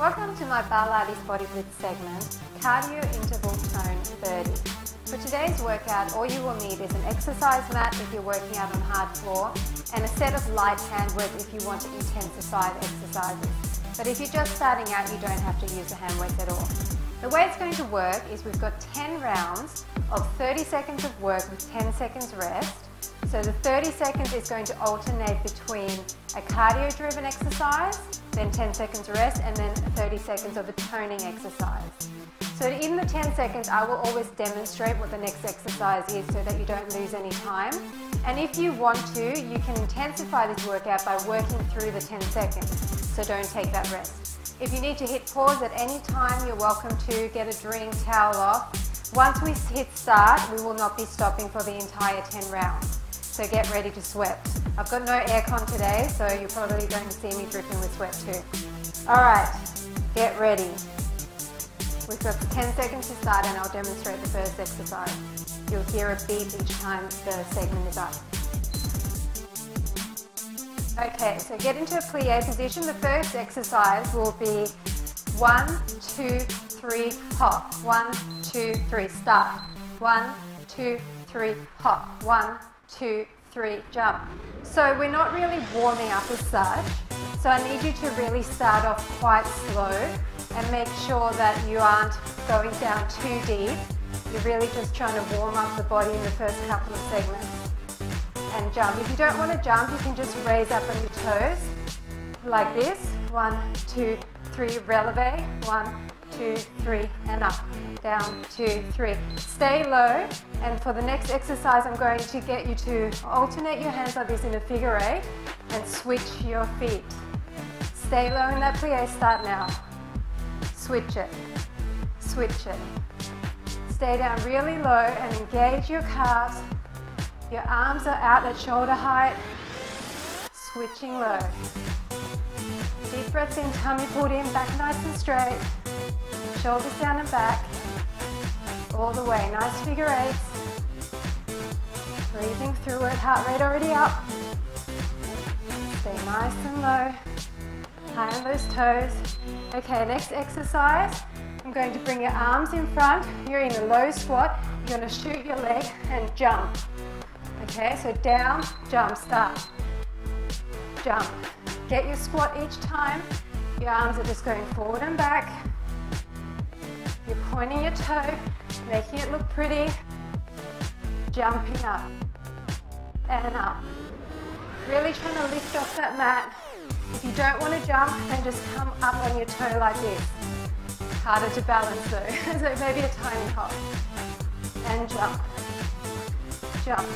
Welcome to my BARLATES Body Blitz segment, Cardio Interval Tone 30. For today's workout, all you will need is an exercise mat if you're working out on hard floor, and a set of light hand weights if you want to intensify the exercises. But if you're just starting out, you don't have to use the hand weights at all. The way it's going to work is we've got 10 rounds of 30 seconds of work with 10 seconds rest. So the 30 seconds is going to alternate between a cardio-driven exercise, then 10 seconds rest, and then 30 seconds of a toning exercise. So in the 10 seconds, I will always demonstrate what the next exercise is so that you don't lose any time. And if you want to, you can intensify this workout by working through the 10 seconds, so don't take that rest. If you need to hit pause at any time, you're welcome to get a drink, towel off. Once we hit start, we will not be stopping for the entire 10 rounds. So get ready to sweat. I've got no aircon today, so you're probably going to see me dripping with sweat too. Alright, get ready. We've got 10 seconds to start and I'll demonstrate the first exercise. You'll hear a beep each time the segment is up. Okay, so get into a plie position. The first exercise will be 1, 2, 3, hop. 1, 2, 3, start. 1, 2, 3, hop. 1, 2, 3, jump. So we're not really warming up as such. So I need you to really start off quite slow and make sure that you aren't going down too deep. You're really just trying to warm up the body in the first couple of segments. And jump. If you don't want to jump, you can just raise up on your toes like this. 1, 2, 3, releve. 1, 2, 3, and up. Down, 2, 3. Stay low, and for the next exercise, I'm going to get you to alternate your hands like this in a figure 8 and switch your feet. Stay low in that plie. Start now. Switch it. Switch it. Stay down really low and engage your calves. Your arms are out at shoulder height. Switching low. Deep breaths in, tummy pulled in, back nice and straight. Shoulders down and back. All the way. Nice figure 8s. Breathing through it. Heart rate already up. Stay nice and low. High on those toes. Okay, next exercise. I'm going to bring your arms in front. You're in a low squat. You're going to shoot your leg and jump. Okay, so down, jump, start. Jump. Get your squat each time. Your arms are just going forward and back. You're pointing your toe, making it look pretty. Jumping up and up. Really trying to lift off that mat. If you don't want to jump, then just come up on your toe like this. Harder to balance though, so maybe a tiny hop. And jump. Jump.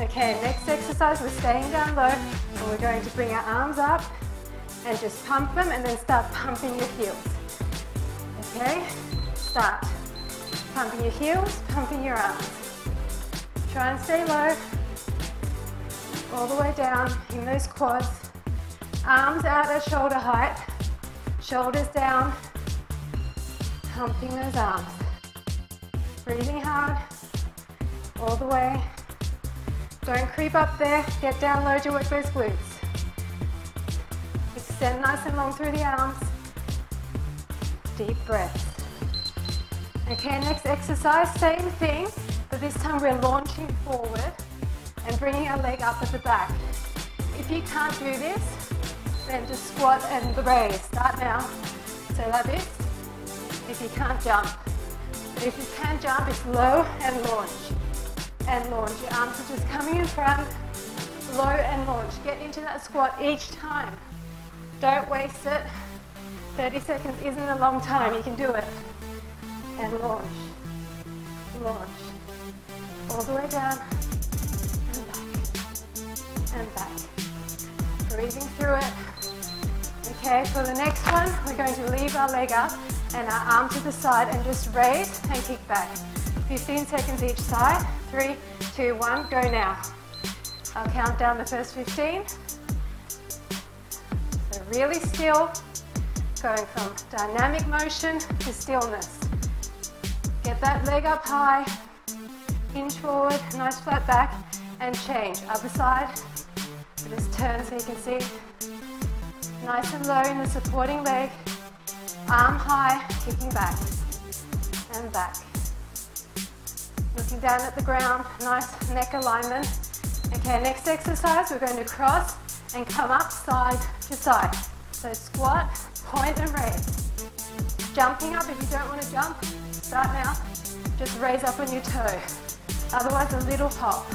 Okay, next exercise, we're staying down low, and we're going to bring our arms up and just pump them, and then start pumping your heels. Okay, start. Pumping your heels, pumping your arms. Try and stay low. All the way down in those quads. Arms out at shoulder height. Shoulders down. Pumping those arms. Breathing hard. All the way. Don't creep up there. Get down low to work those glutes. Extend nice and long through the arms. Deep breaths. Okay, next exercise, same thing, but this time we're launching forward and bringing our leg up at the back. If you can't do this, then just squat and raise. Start now. So like this. If you can't jump. But if you can jump, it's low and launch. And launch. Your arms are just coming in front. Low and launch. Get into that squat each time. Don't waste it. 30 seconds isn't a long time. You can do it. And launch. Launch. All the way down. And back. Breathing through it. Okay, for the next one, we're going to leave our leg up and our arm to the side and just raise and kick back. 15 seconds each side. 3, 2, 1, go now. I'll count down the first 15. So really still, going from dynamic motion to stillness. Get that leg up high, hinge forward, nice flat back, and change. Other side. Just turn so you can see. Nice and low in the supporting leg. Arm high, kicking back and back. Looking down at the ground, nice neck alignment. Okay, next exercise, we're going to cross and come up side to side. So squat, point and raise. Jumping up, if you don't want to jump, start now. Just raise up on your toe. Otherwise, a little hop.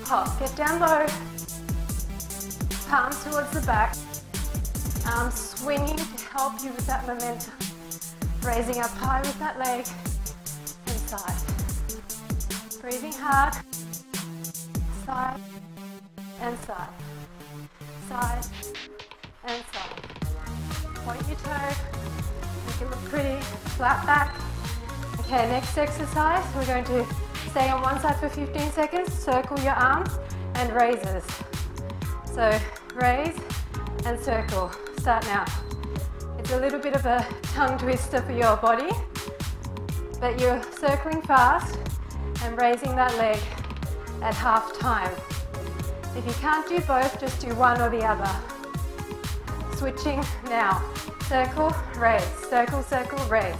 Hop, get down low. Palms towards the back. Arms swinging to help you with that momentum. Raising up high with that leg and side. Breathing hard. Side and side. Side and side. Point your toe. Make it look pretty. Flat back. Okay, next exercise. We're going to stay on one side for 15 seconds. Circle your arms and raises. So raise and circle. Start now. It's a little bit of a tongue twister for your body, but you're circling fast and raising that leg at half time. If you can't do both, just do one or the other. Switching now. Circle, raise. Circle, circle, raise.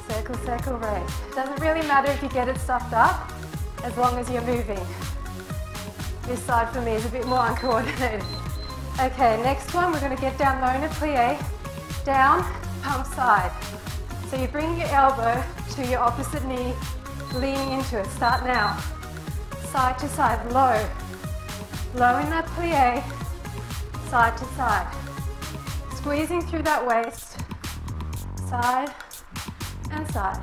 Circle, circle, raise. Doesn't really matter if you get it stuffed up, as long as you're moving. This side for me is a bit more uncoordinated. Okay, next one, we're going to get down low in a plie. Down, pump side. So you bring your elbow to your opposite knee, leaning into it. Start now. Side to side, low. Low in that plie, side to side. Squeezing through that waist. Side and side.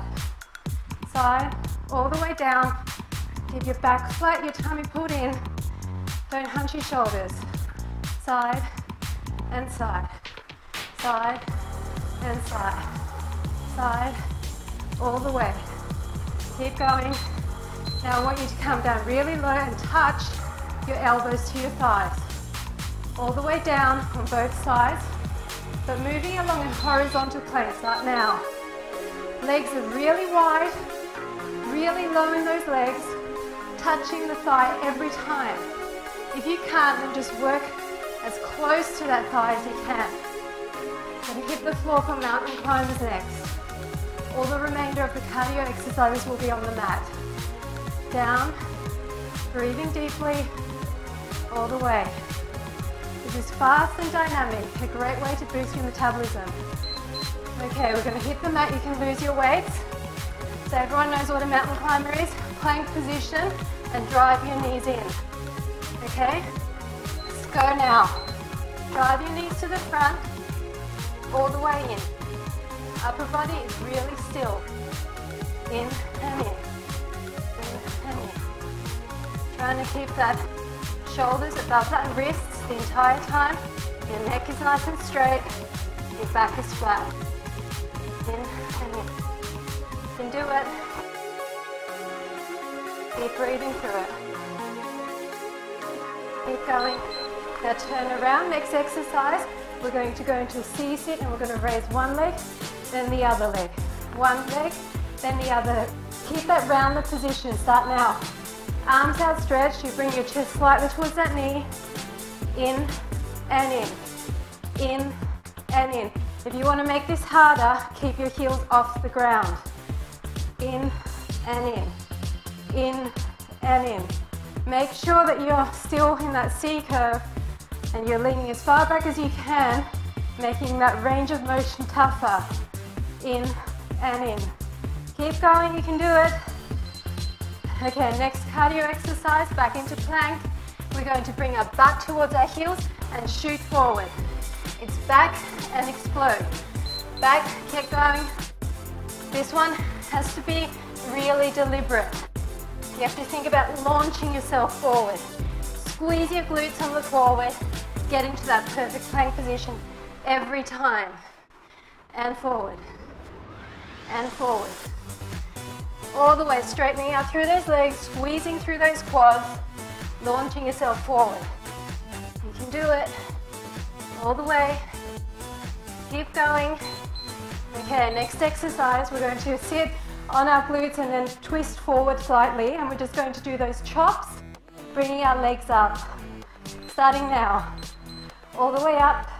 Side, all the way down. Keep your back flat, your tummy pulled in. Don't hunch your shoulders. Side and side. Side and side. Side, all the way. Keep going. Now I want you to come down really low and touch your elbows to your thighs. All the way down on both sides, but moving along in horizontal plane. Start now. Legs are really wide, really low in those legs, touching the thigh every time. If you can't, then just work as close to that thigh as you can. And hit the floor for mountain climbers next. All the remainder of the cardio exercises will be on the mat. Down, breathing deeply, all the way. This is fast and dynamic, a great way to boost your metabolism. Okay, we're going to hit the mat. You can lose your weights. So everyone knows what a mountain climber is. Plank position and drive your knees in. Okay? Let's go now. Drive your knees to the front, all the way in. Upper body is really still. In and in. In and in. Trying to keep that shoulders above that wrists the entire time. Your neck is nice and straight. Your back is flat. In and in. You can do it. Keep breathing through it. Keep going. Now turn around. Next exercise, we're going to go into a C-sit and we're going to raise one leg, then the other leg. One leg, then the other. Keep that rounded position. Start now. Arms outstretched. You bring your chest slightly towards that knee. In and in. In and in. If you want to make this harder, keep your heels off the ground. In and in. In and in. Make sure that you're still in that C curve and you're leaning as far back as you can, making that range of motion tougher. In and in. Keep going, you can do it. Okay, next cardio exercise, back into plank. We're going to bring our butt towards our heels and shoot forward. It's back and explode. Back, keep going. This one has to be really deliberate. You have to think about launching yourself forward. Squeeze your glutes on the forward, get into that perfect plank position every time. And forward. And forward. All the way, straightening out through those legs, squeezing through those quads, launching yourself forward. You can do it. All the way. Keep going. Okay, next exercise, we're going to sit on our glutes and then twist forward slightly, and we're just going to do those chops, bringing our legs up. starting now. All the way up,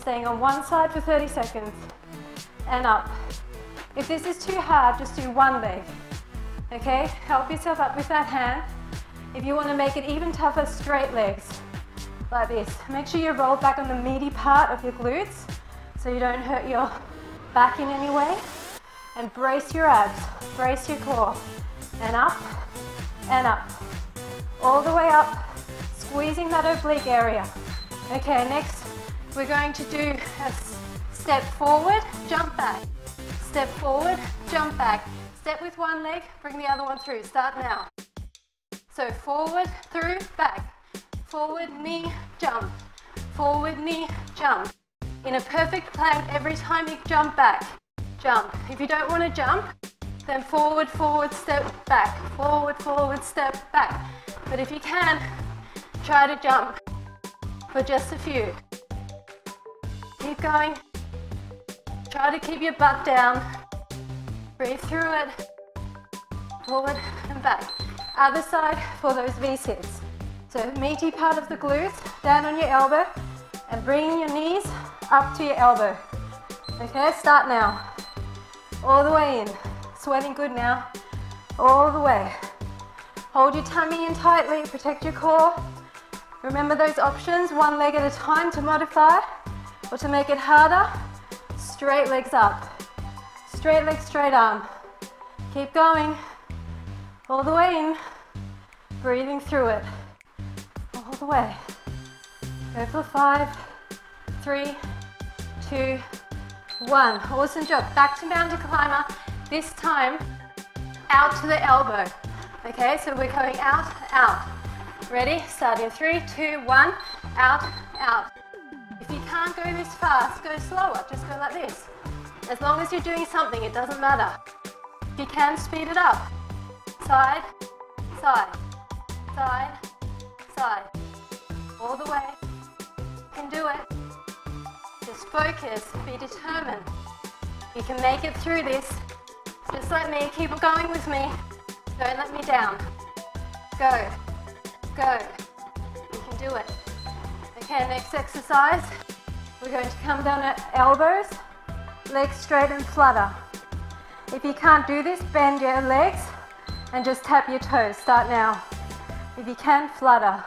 staying on one side for 30 seconds, and up. If this is too hard, just do one leg, okay? Help yourself up with that hand. If you want to make it even tougher, straight legs, like this. Make sure you roll back on the meaty part of your glutes, so you don't hurt your back in any way. And brace your abs, brace your core, and up, and up. All the way up, squeezing that oblique area. Okay, next we're going to do a step forward, jump back. Step forward, jump back. Step with one leg, bring the other one through. Start now. So forward, through, back. Forward, knee, jump. Forward, knee, jump. In a perfect plank, every time you jump back, jump. If you don't want to jump, then forward, forward, step back. Forward, forward, step back. But if you can, try to jump for just a few. Keep going. Try to keep your butt down. Breathe through it. Forward and back. Other side for those V-sits. So meaty part of the glutes, down on your elbow, and bringing your knees up to your elbow. Okay, start now. All the way in. Sweating good now. All the way. Hold your tummy in tightly, protect your core. Remember those options, one leg at a time to modify, or to make it harder, straight legs up. Straight leg, straight arm. Keep going. All the way in. Breathing through it. All the way. Go for 5, 3, 2, 1. Awesome job. Back to mountain climber. This time, out to the elbow. Okay, so we're going out, out. Ready? Starting 3, 2, 1. Out, out. If you can't go this fast, go slower. Just go like this. As long as you're doing something, it doesn't matter. If you can, speed it up. Side, side, side, side. All the way. You can do it. Just focus. Be determined. You can make it through this. Just like me. Keep going with me. Don't let me down. Go. Go. You can do it. Okay, next exercise. We're going to come down at elbows. Legs straight and flutter. If you can't do this, bend your legs and just tap your toes. Start now. If you can, flutter.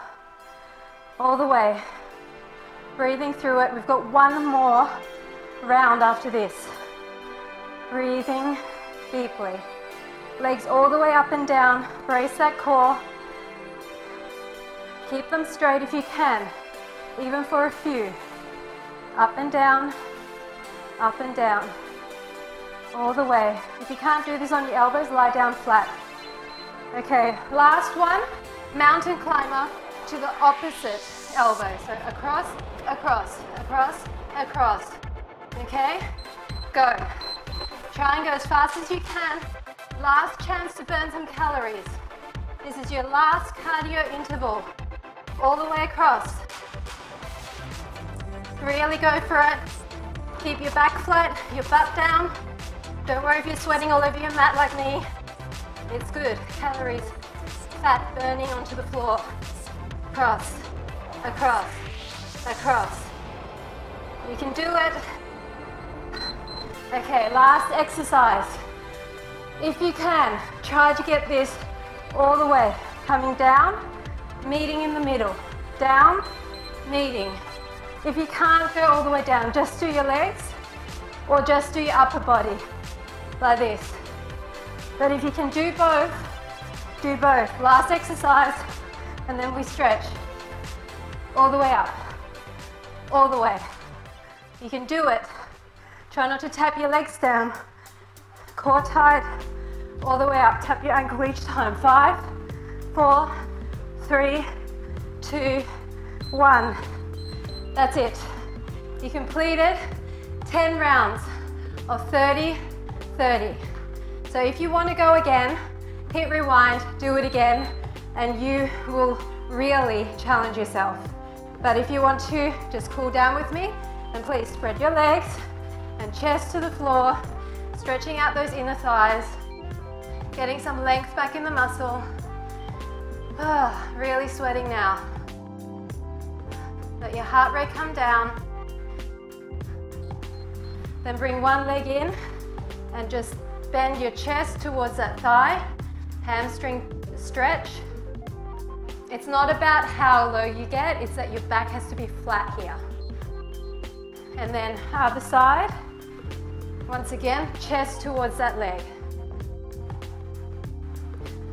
All the way. Breathing through it. We've got one more round after this. Breathing deeply. Legs all the way up and down. Brace that core. Keep them straight if you can, even for a few. Up and down, up and down. All the way. If you can't do this on your elbows, lie down flat. Okay, last one. Mountain climber to the opposite elbow. So across, across, across, across. Okay? Go. Try and go as fast as you can. Last chance to burn some calories. This is your last cardio interval. All the way across. Really go for it. Keep your back flat, your butt down. Don't worry if you're sweating all over your mat like me. It's good. Calories, fat burning onto the floor. Across, across, across. You can do it. Okay, last exercise. If you can, try to get this all the way. Coming down, meeting in the middle. Down, meeting. If you can't go all the way down, just do your legs or just do your upper body, like this. But if you can do both, do both. Last exercise, and then we stretch. All the way up, all the way. You can do it. Try not to tap your legs down. Core tight, all the way up. Tap your ankle each time. 5, 4, 3, 2, 1. That's it. You completed 10 rounds of 30, 30. So if you want to go again, hit rewind, do it again, and you will really challenge yourself. But if you want to, just cool down with me, and please spread your legs and chest to the floor, stretching out those inner thighs, getting some length back in the muscle. Really sweating now. Let your heart rate come down. Then bring one leg in and just bend your chest towards that thigh. Hamstring stretch. It's not about how low you get, it's that your back has to be flat here. And then other side. Once again, chest towards that leg.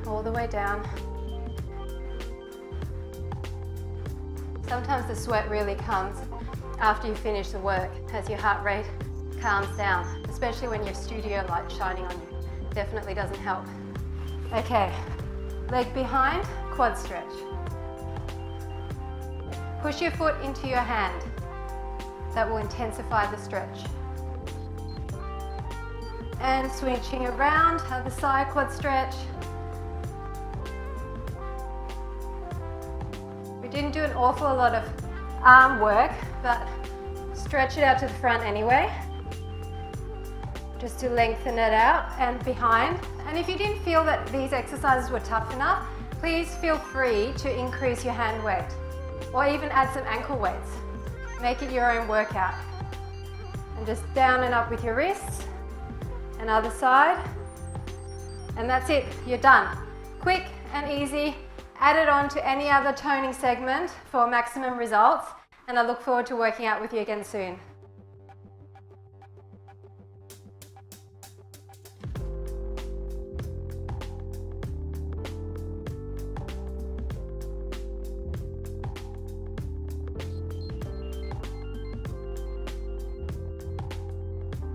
All the way down. Sometimes the sweat really comes after you finish the work as your heart rate calms down, especially when your studio light's shining on you. Definitely doesn't help. Okay, leg behind, quad stretch. Push your foot into your hand. That will intensify the stretch. And switching around, other side, quad stretch. We didn't do an awful lot of arm work, but stretch it out to the front anyway, just to lengthen it out and behind. And if you didn't feel that these exercises were tough enough, please feel free to increase your hand weight or even add some ankle weights. Make it your own workout. And just down and up with your wrists. And other side. And that's it, you're done. Quick and easy. Add it on to any other toning segment for maximum results. And I look forward to working out with you again soon.